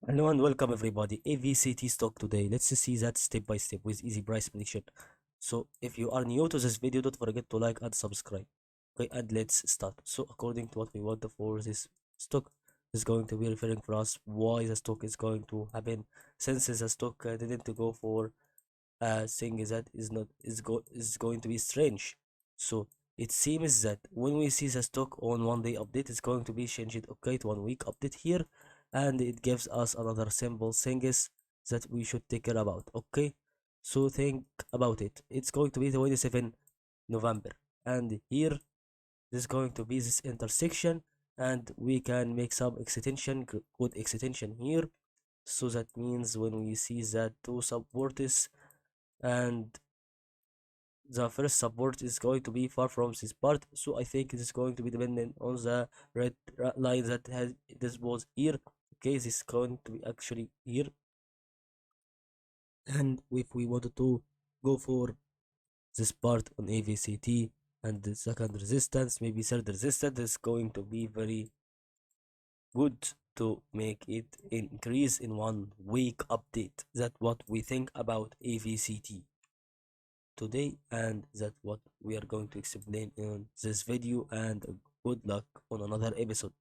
Hello and welcome everybody. AVCT stock today. Let's see that step by step with easy price prediction. So if you are new to this video, don't forget to like and subscribe. Okay, and let's start. So according to what we want for this stock is going to be referring for us why the stock is going to happen since the stock didn't go for a thing that is going to be strange. So it seems that when we see the stock on 1 day update, it's going to be changed okay to 1 week update here, and it gives us another simple things that we should take care about. Okay, so think about it. It's going to be 27 November, and here there's going to be this intersection, and we can make some extension, good extension here. So that means when we see that two supports and the first support is going to be far from this part, so I think it is going to be dependent on the red line that has this was here. Okay, this is going to be actually here, and if we wanted to go for this part on AVCT and the second resistance, maybe third resistance, is going to be very good to make it increase in 1 week update. That what we think about AVCT today, and that's what we are going to explain in this video, and good luck on another episode.